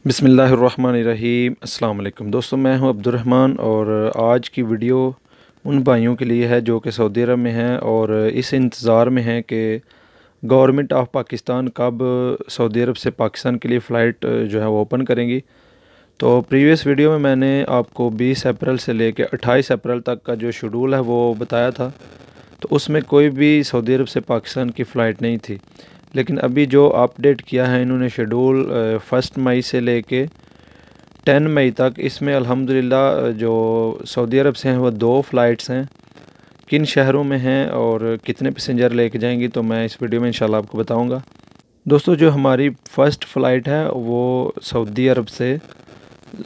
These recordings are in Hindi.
बिस्मिल्लाहिर्रहमानिर्रहीम। अस्सलाम वालेकुम दोस्तों, मैं हूं अब्दुर्रहमान और आज की वीडियो उन भाइयों के लिए है जो कि सऊदी अरब में हैं और इस इंतज़ार में हैं कि गवर्नमेंट ऑफ पाकिस्तान कब सऊदी अरब से पाकिस्तान के लिए फ़्लाइट जो है वो ओपन करेंगी। तो प्रीवियस वीडियो में मैंने आपको 20 अप्रैल से लेकर 28 अप्रैल तक का जो शेड्यूल है वो बताया था, तो उसमें कोई भी सऊदी अरब से पाकिस्तान की फ़्लाइट नहीं थी। लेकिन अभी जो अपडेट किया है इन्होंने शेड्यूल 1 मई से लेके 10 मई तक, इसमें अल्हम्दुलिल्लाह जो सऊदी अरब से हैं वो 2 फ़्लाइट्स हैं। किन शहरों में हैं और कितने पैसेंजर लेके जाएंगी तो मैं इस वीडियो में इंशाल्लाह आपको बताऊंगा। दोस्तों, जो हमारी फ़र्स्ट फ़्लाइट है वो सऊदी अरब से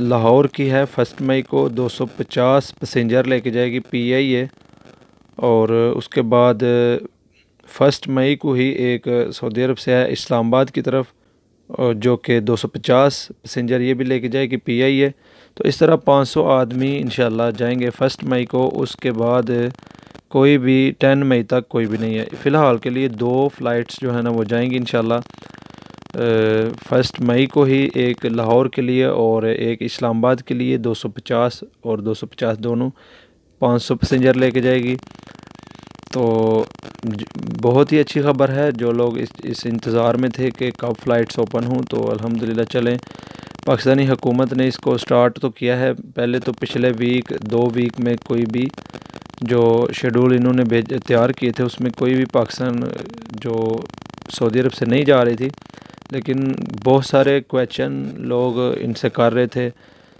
लाहौर की है। 1 मई को 250 पैसेंजर लेके जाएगी PIA, और उसके बाद 1 मई को ही एक सऊदी अरब से है इस्लामाबाद की तरफ, और जो कि 250 पैसेंजर ये भी लेके जाएगी PIA। तो इस तरह 500 आदमी इंशाल्लाह जाएंगे 1 मई को। उसके बाद कोई भी 10 मई तक कोई भी नहीं है। फ़िलहाल के लिए 2 फ़्लाइट्स जो है ना वो जाएंगी इंशाल्लाह। 1 मई को ही एक लाहौर के लिए और एक इस्लामाबाद के लिए 250 और 250 दोनों 500 पैसेंजर लेके जाएगी। तो बहुत ही अच्छी ख़बर है। जो लोग इस इंतज़ार में थे कि कब फ़्लाइट्स ओपन हों, तो अल्हम्दुलिल्लाह चलें, पाकिस्तानी हुकूमत ने इसको स्टार्ट तो किया है। पहले तो पिछले वीक 2 वीक में कोई भी जो शेड्यूल इन्होंने तैयार किए थे उसमें कोई भी पाकिस्तान जो सऊदी अरब से नहीं जा रही थी, लेकिन बहुत सारे क्वेश्चन लोग इनसे कर रहे थे।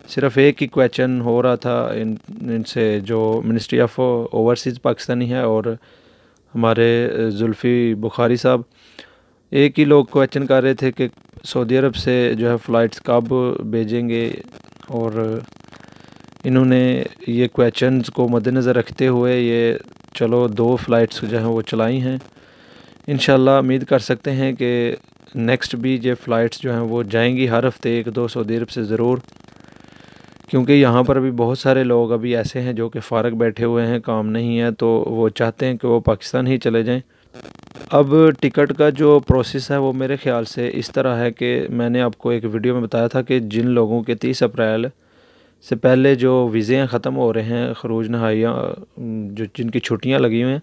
सिर्फ़ एक ही क्वेश्चन हो रहा था इनसे, जो मिनिस्ट्री ऑफ ओवरसीज़ पाकिस्तानी है और हमारे जुल्फ़ी बुखारी साहब, एक ही लोग क्वेश्चन कर रहे थे कि सऊदी अरब से जो है फ़्लाइट्स कब भेजेंगे। और इन्होंने ये क्वेश्चंस को मद्देनज़र रखते हुए ये चलो 2 फ़्लाइट्स जो हैं वो चलाई हैं। इंशाल्लाह उम्मीद कर सकते हैं कि नेक्स्ट भी ये फ़्लाइट्स जो हैं वो जाएंगी हर हफ़्ते 1-2 सऊदी अरब से ज़रूर, क्योंकि यहाँ पर अभी बहुत सारे लोग अभी ऐसे हैं जो कि फ़ारग बैठे हुए हैं, काम नहीं है, तो वो चाहते हैं कि वो पाकिस्तान ही चले जाएं। अब टिकट का जो प्रोसेस है वो मेरे ख़्याल से इस तरह है कि मैंने आपको एक वीडियो में बताया था कि जिन लोगों के 30 अप्रैल से पहले जो वीज़े ख़त्म हो रहे हैं, खरूज नहाइयाँ जो जिनकी छुट्टियाँ लगी हुई हैं,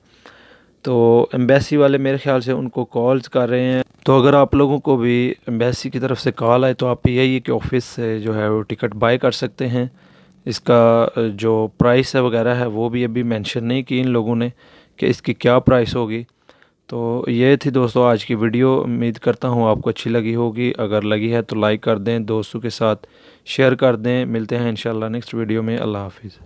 तो एम्बेसी वाले मेरे ख़्याल से उनको कॉल्स कर रहे हैं। तो अगर आप लोगों को भी एम्बेसी की तरफ से कॉल आए तो आप PIA के ऑफ़िस से जो है वो टिकट बाय कर सकते हैं। इसका जो प्राइस है वगैरह है वो भी अभी मेंशन नहीं की इन लोगों ने कि इसकी क्या प्राइस होगी। तो ये थी दोस्तों आज की वीडियो। उम्मीद करता हूँ आपको अच्छी लगी होगी। अगर लगी है तो लाइक कर दें, दोस्तों के साथ शेयर कर दें। मिलते हैं इंशाल्लाह नेक्स्ट वीडियो में। अल्लाह हाफिज़।